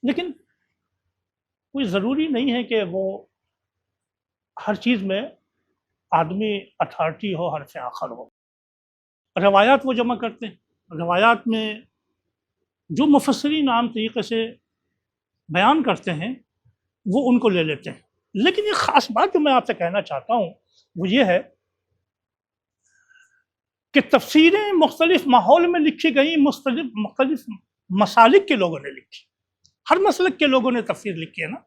لیکن کوئی ضروری نہیں ہے کہ وہ ہر چیز میں آدمی اتھارٹی ہو، ہر سے آخر ہو۔ روایات وہ جمع کرتے ہیں، روایات میں جو مفسرین عام طریقے سے بیان کرتے ہیں وہ ان کو لے لیتے ہیں، لیکن ایک خاص بات جو میں آپ سے کہنا چاہتا ہوں وہ یہ ہے کہ تفسیریں مختلف ماحول میں لکھی گئیں، مختلف مسالک کے لوگوں نے لکھی، ہر مسلک کے لوگوں نے تفسیر لکھی ہے نا۔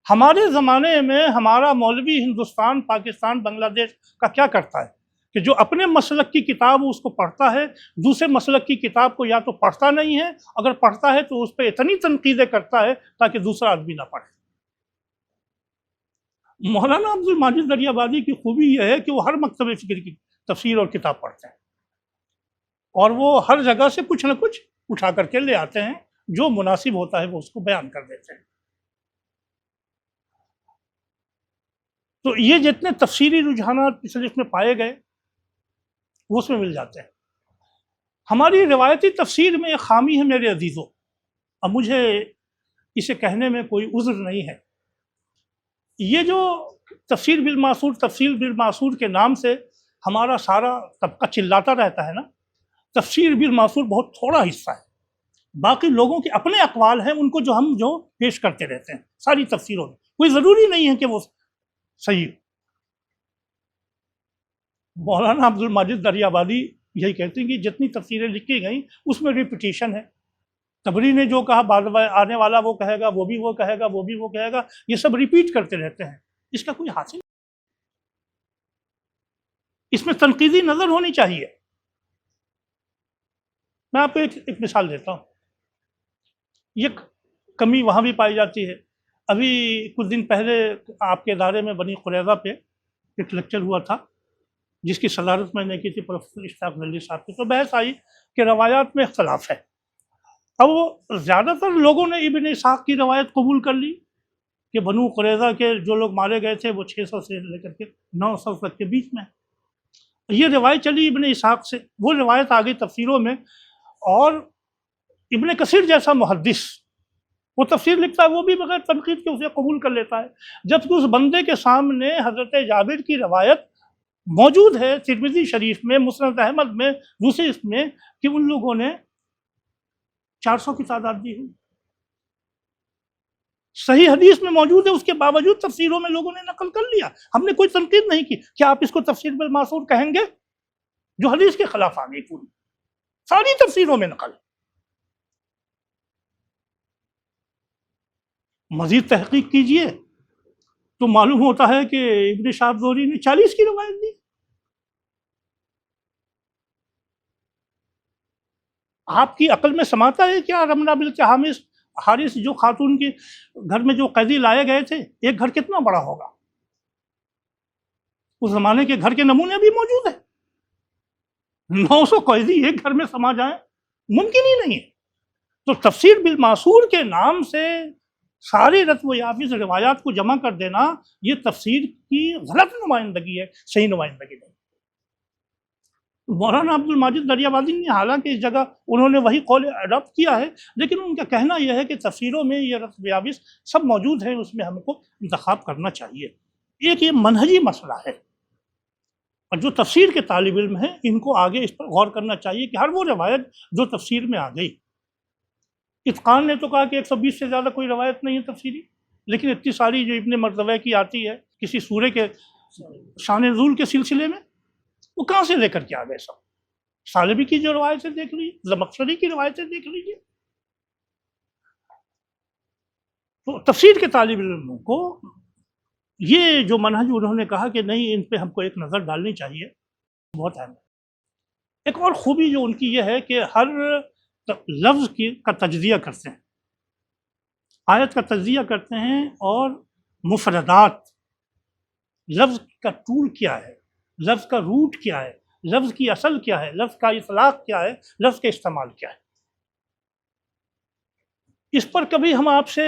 ہمارے زمانے میں ہمارا مولوی ہندوستان، پاکستان، بنگلہ دیش کا کیا کرتا ہے کہ جو اپنے مسلک کی کتاب اس کو پڑھتا ہے، دوسرے مسلک کی کتاب کو یا تو پڑھتا نہیں ہے، اگر پڑھتا ہے تو اس پہ اتنی تنقیدیں کرتا ہے تاکہ دوسرا آدمی نہ پڑھے۔ مولانا عبد الماجد دریا بادی کی خوبی یہ ہے کہ وہ ہر مکتب فکر کی تفسیر اور کتاب پڑھتے ہیں، اور وہ ہر جگہ سے کچھ نہ کچھ اٹھا کر کے لے آتے ہیں، جو مناسب ہوتا ہے وہ اس کو بیان کر دیتے ہیں۔ تو یہ جتنے تفسیری رجحانات پچھلے میں پائے گئے وہ اس میں مل جاتے ہیں۔ ہماری روایتی تفسیر میں ایک خامی ہے میرے عزیزوں، اب مجھے اسے کہنے میں کوئی عذر نہیں ہے۔ یہ جو تفسیر بالمعصور، تفسیر بالمعصور کے نام سے ہمارا سارا طبقہ چلاتا رہتا ہے نا، تفسیر بالمعصور بہت تھوڑا حصہ ہے، باقی لوگوں کے اپنے اقوال ہیں، ان کو ہم پیش کرتے رہتے ہیں ساری تفسیروں میں، کوئی ضروری نہیں ہے کہ وہ صحیح۔ مولانا عبد الماجد دریا بادی یہی کہتے ہیں کہ جتنی تفسیریں لکھی گئیں اس میں ریپیٹیشن ہے، تبری نے جو کہا بعد آنے والا وہ کہے گا، وہ بھی وہ کہے گا، وہ بھی وہ کہے گا، یہ سب ریپیٹ کرتے رہتے ہیں، اس کا کوئی حاصل نہیں۔ اس میں تنقیدی نظر ہونی چاہیے۔ میں آپ کو ایک مثال دیتا ہوں، یہ کمی وہاں بھی پائی جاتی ہے۔ ابھی کچھ دن پہلے آپ کے ادارے میں بنی قریظہ پہ ایک لیکچر ہوا تھا جس کی صدارت میں نے کی تھی پروفیسر اشتاق نلوی صاحب کی، تو بحث آئی کہ روایات میں اختلاف ہے۔ اب وہ زیادہ تر لوگوں نے ابن اسحاق کی روایت قبول کر لی کہ بنو قریظہ کے جو لوگ مارے گئے تھے وہ 600 سے لے کر کے 900 تک کے بیچ میں، یہ روایت چلی ابن اسحاق سے، وہ روایت آ گئی تفسیروں میں، اور ابن کثیر جیسا محدث وہ تفسیر لکھتا ہے، وہ بھی بغیر تنقید کے اسے قبول کر لیتا ہے، جبکہ اس بندے کے سامنے حضرت جابر کی روایت موجود ہے ترمذی شریف میں، مسند احمد میں، دوسرے اس میں، کہ ان لوگوں نے 400 کی تعداد دی ہوئی، صحیح حدیث میں موجود ہے، اس کے باوجود تفسیروں میں لوگوں نے نقل کر لیا، ہم نے کوئی تنقید نہیں کی۔ کیا آپ اس کو تفسیر بالمعصور کہیں گے جو حدیث کے خلاف آ گئی؟ پوری ساری تفسیروں میں نقل۔ مزید تحقیق کیجئے تو معلوم ہوتا ہے کہ ابن شہاب زہری نے 40 کی روایت دی۔ آپ کی عقل میں سماتا ہے کیا رملہ بنت حارث جو خاتون کے گھر میں جو قیدی لائے گئے تھے، ایک گھر کتنا بڑا ہوگا؟ اس زمانے کے گھر کے نمونے بھی موجود ہیں، 900 قیدی ایک گھر میں سما جائیں، ممکن ہی نہیں ہے۔ تو تفسیر بالمعصور کے نام سے ساری رتب و یافز روایات کو جمع کر دینا، یہ تفسیر کی غلط نمائندگی ہے، صحیح نمائندگی نہیں۔ مولانا عبد الماجد دریا بادی نے حالانکہ اس جگہ انہوں نے وہی قول اڈاپٹ کیا ہے، لیکن ان کا کہنا یہ ہے کہ تفسیروں میں یہ رتب و یافز سب موجود ہیں، اس میں ہم کو انتخاب کرنا چاہیے۔ ایک یہ منہجی مسئلہ ہے، اور جو تفسیر کے طالب علم ہیں ان کو آگے اس پر غور کرنا چاہیے کہ ہر وہ روایت جو تفسیر میں آ گئی، اتقان نے تو کہا کہ 120 سے زیادہ کوئی روایت نہیں ہے تفسیری، لیکن اتنی ساری جو ابن مردوہ کی آتی ہے کسی سورے کے شان نزول کے سلسلے میں، وہ کہاں سے لے کر کے آ گئے؟ سب سالبی کی جو روایتیں دیکھ لیجیے، زمخشری کی روایتیں دیکھ لیجیے۔ تو تفسیر کے طالب علموں کو یہ جو منہج انہوں نے کہا کہ نہیں، ان پہ ہم کو ایک نظر ڈالنی چاہیے، بہت اہم ہے۔ ایک اور خوبی جو ان کی یہ ہے کہ ہر لفظ کا تجزیہ کرتے ہیں، آیت کا تجزیہ کرتے ہیں، اور مفردات، لفظ کا طول کیا ہے، لفظ کا روٹ کیا ہے، لفظ کی اصل کیا ہے، لفظ کا اطلاق کیا ہے، لفظ کا استعمال کیا ہے، اس پر کبھی ہم آپ سے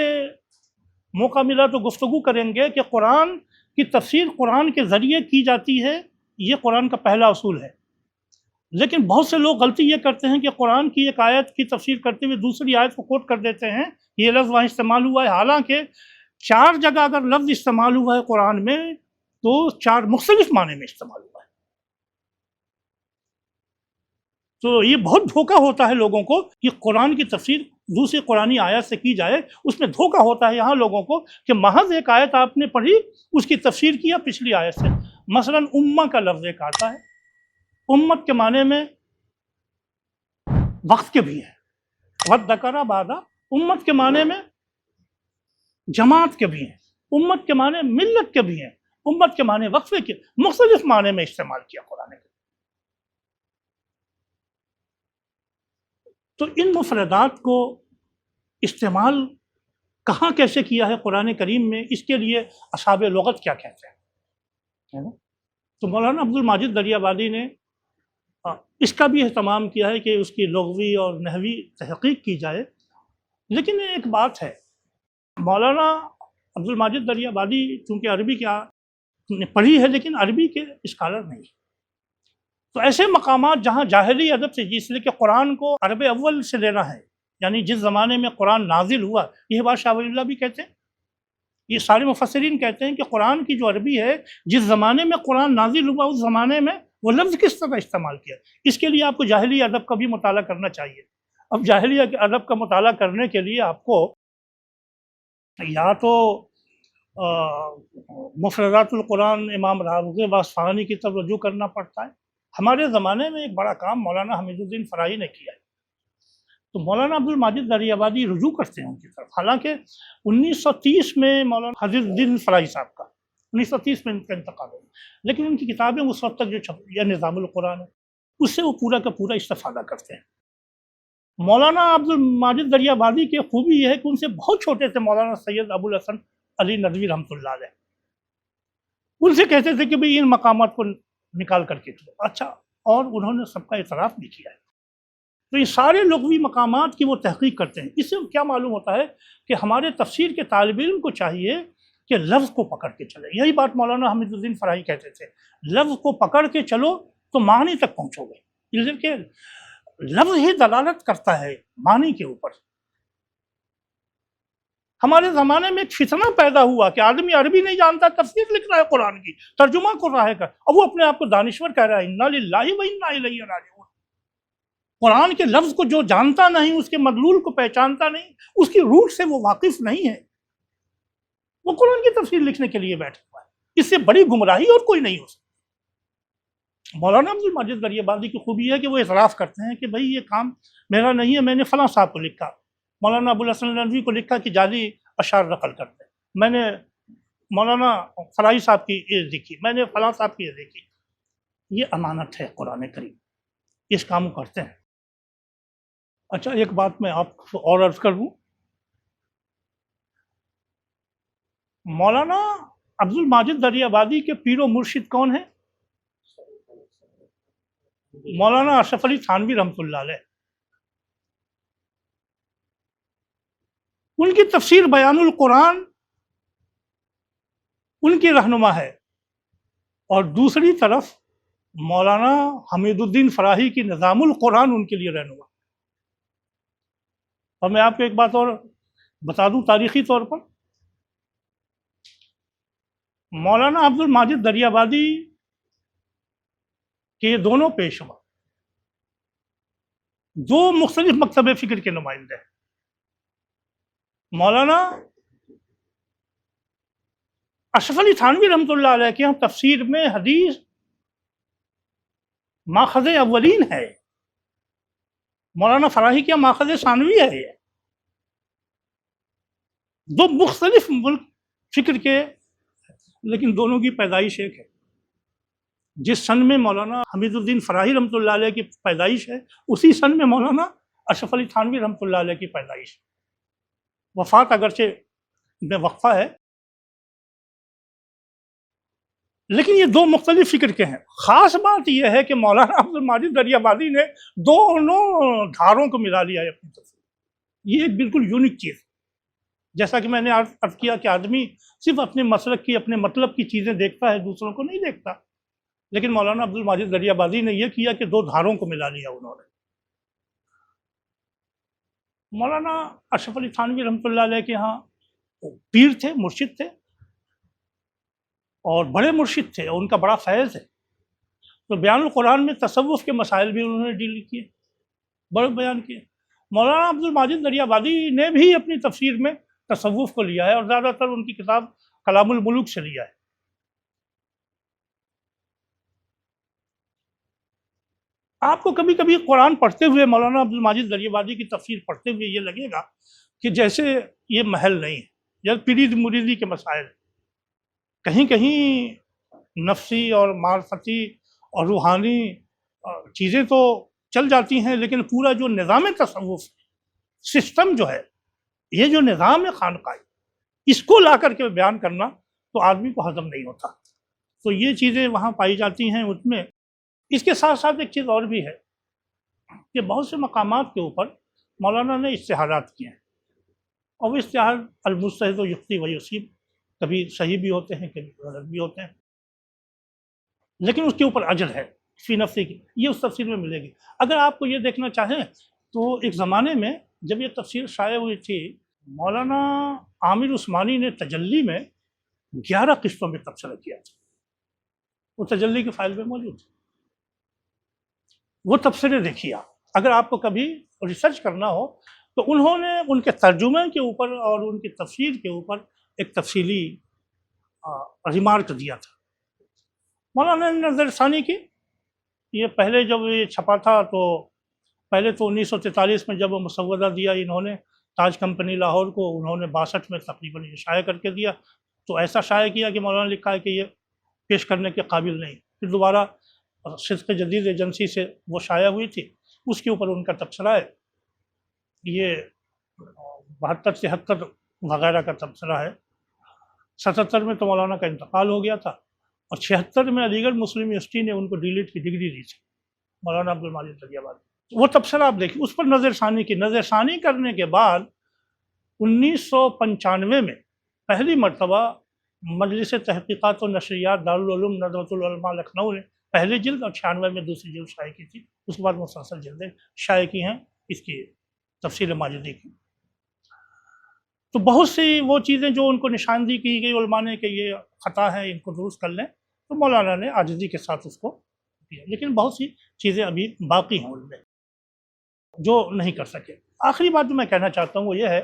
موقع ملا تو گفتگو کریں گے کہ قرآن کی تفسیر قرآن کے ذریعے کی جاتی ہے، یہ قرآن کا پہلا اصول ہے۔ لیکن بہت سے لوگ غلطی یہ کرتے ہیں کہ قرآن کی ایک آیت کی تفسیر کرتے ہوئے دوسری آیت کو کوٹ کر دیتے ہیں، یہ لفظ وہاں استعمال ہوا ہے، حالانکہ 4 جگہ اگر لفظ استعمال ہوا ہے قرآن میں تو 4 مختلف معنی میں استعمال ہوا ہے۔ تو یہ بہت دھوکہ ہوتا ہے لوگوں کو کہ قرآن کی تفسیر دوسری قرآنی آیت سے کی جائے، اس میں دھوکہ ہوتا ہے یہاں لوگوں کو کہ محض ایک آیت آپ نے پڑھی، اس کی تفسیر کیا پچھلی آیت سے۔ مثلا امہ کا لفظ ایک آتا ہے، امت کے معنی میں وقت کے بھی ہیں، وَالذَّكَرَ بَعْدَ، امت کے معنی میں جماعت کے بھی ہیں، امت کے معنی ملت کے بھی ہیں، امت کے معنی وقفے کے، مختلف معنی میں استعمال کیا قرآن نے۔ تو ان مفردات کو استعمال کہاں کیسے کیا ہے قرآن کریم میں، اس کے لیے اصحاب لغت کیا کہتے ہیں۔ تو مولانا عبد الماجد دریابادی نے اس کا بھی اہتمام کیا ہے کہ اس کی لغوی اور نحوی تحقیق کی جائے، لیکن ایک بات ہے، مولانا عبد الماجد دریابادی چونکہ عربی کیا پڑھی ہے لیکن عربی کے اسکالر نہیں، تو ایسے مقامات جہاں جاہلی ادب سے، اس لیے کہ قرآن کو عرب اول سے لینا ہے، یعنی جس زمانے میں قرآن نازل ہوا، یہ بات شاہ ولی اللہ بھی کہتے ہیں، یہ سارے مفسرین کہتے ہیں کہ قرآن کی جو عربی ہے، جس زمانے میں قرآن نازل ہوا اس زمانے میں وہ لفظ کس طرح استعمال کیا، اس کے لیے آپ کو جاہلی ادب کا بھی مطالعہ کرنا چاہیے۔ اب جاہلی ادب کا مطالعہ کرنے کے لیے آپ کو یا تو مفردات القرآن امام راغب اصفہانی کی طرف رجوع کرنا پڑتا ہے۔ ہمارے زمانے میں ایک بڑا کام مولانا حمید الدین فرائی نے کیا ہے، تو مولانا عبد الماجد دریابادی رجوع کرتے ہیں ان کی طرف، حالانکہ 1930 میں مولانا حمید الدین فرائی صاحب کا 1930 میں ان کا انتقال ہوا، لیکن ان کی کتابیں اس وقت تک جو چھپی یا نظام القرآن ہے اس سے وہ پورا کا پورا استفادہ کرتے ہیں۔ مولانا عبد الماجد دریابادی کی خوبی یہ ہے کہ ان سے بہت چھوٹے تھے مولانا سید ابو الحسن علی ندوی رحمۃ اللہ علیہ، ان سے کہتے تھے کہ بھئی ان مقامات کو نکال کر کے دو، اچھا، اور انہوں نے سب کا اعتراف بھی کیا ہے۔ تو یہ سارے لغوی مقامات کی وہ تحقیق کرتے ہیں۔ اس سے کیا معلوم ہوتا ہے کہ ہمارے تفسیر کے طالب علم کو چاہیے کہ لفظ کو پکڑ کے چلے، یہی بات مولانا حمید الدین فرائی کہتے تھے، لفظ کو پکڑ کے چلو تو معنی تک پہنچو گے، اس لیے کہ لفظ ہی دلالت کرتا ہے معنی کے اوپر۔ ہمارے زمانے میں ایک فتنہ پیدا ہوا کہ آدمی عربی نہیں جانتا، تفسیر لکھ رہا ہے قرآن کی، ترجمہ کر رہا ہے، اور وہ اپنے آپ کو دانشور کہہ رہا ہے، انا للہ و انا الیہ راجعون۔ قرآن کے لفظ کو جو جانتا نہیں، اس کے مدلول کو پہچانتا نہیں، اس کی روح سے وہ واقف نہیں ہے، وہ قرآن کی تفسیر لکھنے کے لیے بیٹھا ہوا ہے۔ اس سے بڑی گمراہی اور کوئی نہیں ہو سکتی۔ مولانا عبد الماجد دریابادی کی خوبی ہے کہ وہ اعتراف کرتے ہیں کہ بھئی یہ کام میرا نہیں ہے، میں نے فلاں صاحب کو لکھا، مولانا ابو الحسن ندوی کو لکھا کہ جعلی اشعار نقل کرتے ہیں، میں نے مولانا فرائی صاحب کی یہ دیکھی، میں نے فلاں صاحب کی یہ دیکھی۔ یہ امانت ہے قرآن کریم، اس کام کو کرتے ہیں۔ اچھا، ایک بات میں آپ کو اور عرض کر دوں، مولانا عبد الماجد دریابادی کے پیر و مرشد کون ہیں؟ مولانا اشرف علی تھانوی رحمۃ اللہ علیہ۔ ان کی تفسیر بیان القرآن ان کی رہنما ہے، اور دوسری طرف مولانا حمید الدین فراہی کی نظام القرآن ان کے لیے رہنما۔ اور میں آپ کو ایک بات اور بتا دوں تاریخی طور پر، مولانا عبد الماجد دریابادی کے دونوں پیشوا دو مختلف مکتب فکر کے نمائندے ہیں۔ مولانا اشرف علی تھانوی رحمۃ اللہ علیہ کے یہاں تفسیر میں حدیث ماخذ اولین ہے، مولانا فراہی کے یہاں ماخذ ثانوی ہے۔ دو مختلف ملک فکر کے، لیکن دونوں کی پیدائش ایک ہے۔ جس سن میں مولانا حمید الدین فراہی رحمۃ اللہ علیہ کی پیدائش ہے، اسی سن میں مولانا اشرف علی تھانوی رحمۃ اللہ علیہ کی پیدائش ہے۔ وفات اگرچہ میں وقفہ ہے، لیکن یہ دو مختلف فکر کے ہیں۔ خاص بات یہ ہے کہ مولانا عبد الماجد دریابادی نے دونوں دھاروں کو ملا لیا ہے اپنی طرف۔ یہ ایک بالکل یونیک چیز ہے۔ جیسا کہ میں نے عرض کیا کہ آدمی صرف اپنے مسلک کی، اپنے مطلب کی چیزیں دیکھتا ہے، دوسروں کو نہیں دیکھتا، لیکن مولانا عبد الماجد دریابادی نے یہ کیا کہ دو دھاروں کو ملا لیا انہوں نے۔ مولانا اشرف علی تھانوی رحمۃ اللہ علیہ کے ہاں پیر تھے، مرشد تھے، اور بڑے مرشد تھے، اور ان کا بڑا فیض ہے۔ تو بیان القرآن میں تصوف کے مسائل بھی انہوں نے ڈیل کیے، بڑے بیان کیے۔ مولانا عبد الماجد دریابادی نے بھی اپنی تفسیر میں تصوف کو لیا ہے، اور زیادہ تر ان کی کتاب کلام الملوک سے لیا ہے۔ آپ کو کبھی کبھی قرآن پڑھتے ہوئے مولانا عبد الماجد دریابادی کی تفسیر پڑھتے ہوئے یہ لگے گا کہ جیسے یہ محل نہیں ہے، یا پیری مریدی کے مسائل، کہیں کہیں نفسی اور معرفتی اور روحانی چیزیں تو چل جاتی ہیں، لیکن پورا جو نظام تصوف سسٹم جو ہے، یہ جو نظام ہے خانقاہی، اس کو لا کر کے بیان کرنا تو آدمی کو ہضم نہیں ہوتا. تو یہ چیزیں وہاں پائی جاتی ہیں اس میں. اس کے ساتھ ساتھ ایک چیز اور بھی ہے کہ بہت سے مقامات کے اوپر مولانا نے اشتہارات کیے ہیں، اور وہ اشتہار المجتہد یخطئ و یصیب، کبھی صحیح بھی ہوتے ہیں کبھی غلط بھی ہوتے ہیں، لیکن اس کے اوپر اجر ہے فی نفسی کی. یہ اس تفسیر میں ملے گی. اگر آپ کو یہ دیکھنا چاہیں تو ایک زمانے میں جب یہ تفسیر شائع ہوئی تھی، مولانا عامر عثمانی نے تجلی میں 11 قسطوں میں تبصرہ کیا تھا. وہ تجلی کی فائل میں موجود ہے، وہ تبصرے دیکھیے آپ. اگر آپ کو کبھی ریسرچ کرنا ہو تو انہوں نے ان کے ترجمے کے اوپر اور ان کی تفسیر کے اوپر ایک تفصیلی ریمارک دیا تھا. مولانا نے نظر ثانی کی. یہ پہلے جب یہ چھپا تھا تو پہلے تو 1943 میں جب وہ مسودہ دیا انہوں نے تاج کمپنی لاہور کو، انہوں نے 62 میں تقریباً یہ شائع کر کے دیا. تو ایسا شائع کیا کہ مولانا نے لکھا ہے کہ یہ پیش کرنے کے قابل نہیں. پھر دوبارہ صدق جدید ایجنسی سے وہ شائع ہوئی تھی، اس کے اوپر ان کا تبصرہ ہے. یہ 72 73 وغیرہ کا تبصرہ ہے. 77 میں تو مولانا کا انتقال ہو گیا تھا، اور 76 میں علی گڑھ مسلم یونیورسٹی نے ان کو ڈیلیٹ کی ڈگری دی تھی مولانا عبد الماجد دریابادی. وہ تبصرہ آپ دیکھیں، اس پر نظر ثانی کی. نظر ثانی کرنے کے بعد 1995 میں پہلی مرتبہ مجلس تحقیقات و نشریات دارالعلوم ندوۃ العلماء لکھنؤ نے پہلی جلد اور 96 میں دوسری جلد شائع کی تھی. اس کے بعد مسلسل جلدیں شائع کی ہیں اس کی تفسیر ماجدی کی. تو بہت سی وہ چیزیں جو ان کو نشاندہی کی گئی علماء نے کہ یہ خطا ہے، ان کو درست کر لیں، تو مولانا نے عاجزی کے ساتھ اس کو کیا. لیکن بہت سی چیزیں ابھی باقی ہیں ان میں جو نہیں کر سکے. آخری بات جو میں کہنا چاہتا ہوں وہ یہ ہے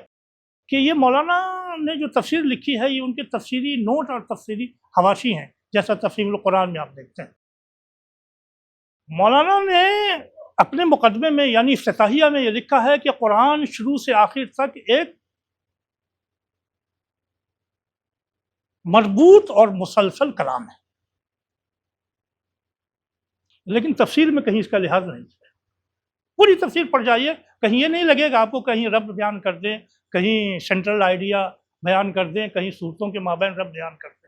کہ یہ مولانا نے جو تفسیر لکھی ہے، یہ ان کے تفسیری نوٹ اور تفسیری حواشی ہیں، جیسا تفسیر القرآن میں آپ دیکھتے ہیں. مولانا نے اپنے مقدمے میں یعنی افتتاحیہ میں یہ لکھا ہے کہ قرآن شروع سے آخر تک ایک مربوط اور مسلسل کلام ہے. لیکن تفسیر میں کہیں اس کا لحاظ نہیں ہے. پوری تفسیر پڑھ جائیے، کہیں یہ نہیں لگے گا آپ کو کہیں رب بیان کر دیں، کہیں سینٹرل آئیڈیا بیان کر دیں، کہیں صورتوں کے مابین رب بیان کر دیں.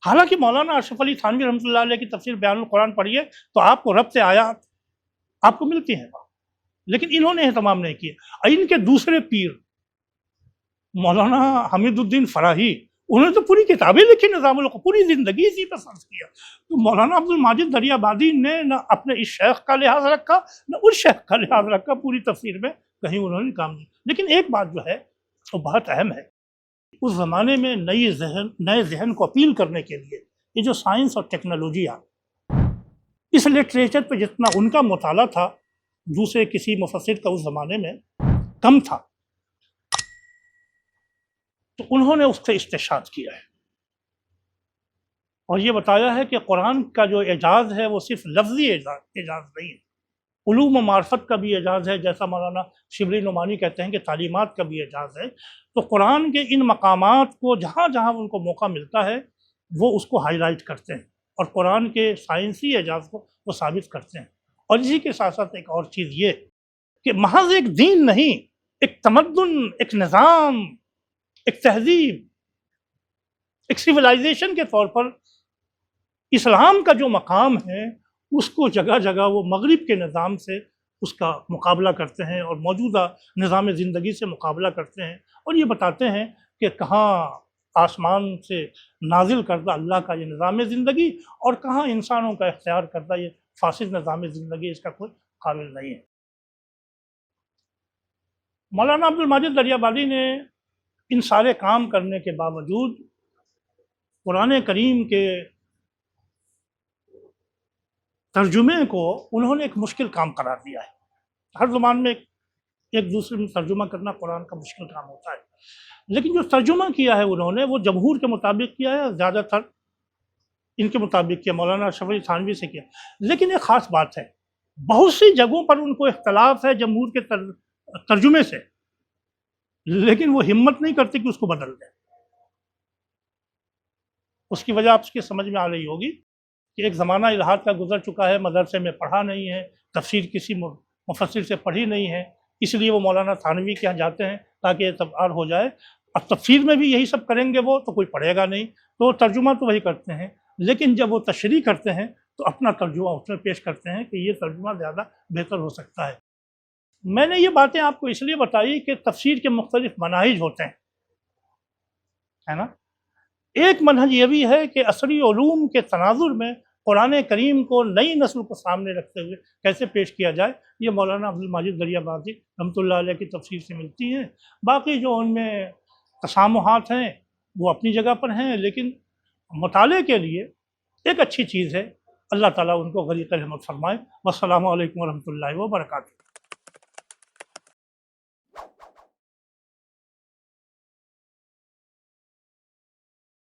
حالانکہ مولانا اشرف علی تھانوی رحمۃ اللہ علیہ کی تفسیر بیان القرآن پڑھیے تو آپ کو رب سے آیات آپ کو ملتی ہیں، لیکن انہوں نے اہتمام نہیں کیا. ان کے دوسرے پیر مولانا حمید الدین فراہی، انہوں نے تو پوری کتابیں لکھی نظام القرآن، پوری زندگی اسی پہ صرف کیا. تو مولانا عبد الماجد دریابادی نے نہ اپنے اس شیخ کا لحاظ رکھا نہ اس شیخ کا لحاظ رکھا، پوری تفسیر میں کہیں انہوں نے کام نہیں. لیکن ایک بات جو ہے وہ بہت اہم ہے، اس زمانے میں نئے ذہن کو اپیل کرنے کے لیے یہ جو سائنس اور ٹیکنالوجی آ، اس لٹریچر پہ جتنا ان کا مطالعہ تھا دوسرے کسی مفسر کا اس زمانے میں کم تھا، تو انہوں نے اس سے استشہاد کیا ہے اور یہ بتایا ہے کہ قرآن کا جو اعجاز ہے وہ صرف لفظی اعجاز نہیں ہے، علوم و معرفت کا بھی اعجاز ہے. جیسا مولانا شبلی نعمانی کہتے ہیں کہ تعلیمات کا بھی اعجاز ہے. تو قرآن کے ان مقامات کو جہاں جہاں ان کو موقع ملتا ہے وہ اس کو ہائی لائٹ کرتے ہیں اور قرآن کے سائنسی اعجاز کو وہ ثابت کرتے ہیں. اور اسی کے ساتھ ساتھ ایک اور چیز یہ کہ محض ایک دین نہیں، ایک تمدن، ایک نظام، ایک تہذیب، ایک سویلائزیشن کے طور پر اسلام کا جو مقام ہے اس کو جگہ جگہ وہ مغرب کے نظام سے اس کا مقابلہ کرتے ہیں اور موجودہ نظام زندگی سے مقابلہ کرتے ہیں، اور یہ بتاتے ہیں کہ کہاں آسمان سے نازل کردہ اللہ کا یہ نظام زندگی اور کہاں انسانوں کا اختیار کردہ یہ فاسد نظام زندگی، اس کا کوئی قابل نہیں ہے. مولانا عبد الماجد دریابادی نے ان سارے کام کرنے کے باوجود قرآن کریم کے ترجمے کو انہوں نے ایک مشکل کام قرار دیا ہے. ہر زبان میں ایک دوسرے میں ترجمہ کرنا قرآن کا مشکل کام ہوتا ہے، لیکن جو ترجمہ کیا ہے انہوں نے وہ جمہور کے مطابق کیا ہے. زیادہ تر ان کے مطابق کیا، مولانا اشرف علی تھانوی سے کیا، لیکن ایک خاص بات ہے، بہت سی جگہوں پر ان کو اختلاف ہے جمہور کے ترجمے سے، لیکن وہ ہمت نہیں کرتے کہ اس کو بدل دیں۔ اس کی وجہ آپ کے سمجھ میں آ رہی ہوگی کہ ایک زمانہ الہاد کا گزر چکا ہے، مدرسے میں پڑھا نہیں ہے، تفسیر کسی مفسر سے پڑھی نہیں ہے، اس لیے وہ مولانا تھانوی کے یہاں جاتے ہیں تاکہ اعتبار ہو جائے۔ اب تفسیر میں بھی یہی سب کریں گے وہ تو کوئی پڑھے گا نہیں، تو ترجمہ تو وہی کرتے ہیں، لیکن جب وہ تشریح کرتے ہیں تو اپنا ترجمہ اس میں پیش کرتے ہیں کہ یہ ترجمہ زیادہ بہتر ہو سکتا ہے۔ میں نے یہ باتیں آپ کو اس لیے بتائی کہ تفسیر کے مختلف مناہج ہوتے ہیں، ہے نا۔ ایک منہج یہ بھی ہے کہ عصری علوم کے تناظر میں قرآن کریم کو نئی نسل کو سامنے رکھتے ہوئے کیسے پیش کیا جائے، یہ مولانا عبد المجید دریا بازی رحمۃ اللہ علیہ کی تفسیر سے ملتی ہیں۔ باقی جو ان میں تسامحات ہیں وہ اپنی جگہ پر ہیں، لیکن مطالعے کے لیے ایک اچھی چیز ہے۔ اللہ تعالیٰ ان کو غریق رحمت فرمائے۔ والسلام علیکم ورحمۃ اللہ وبرکاتہ۔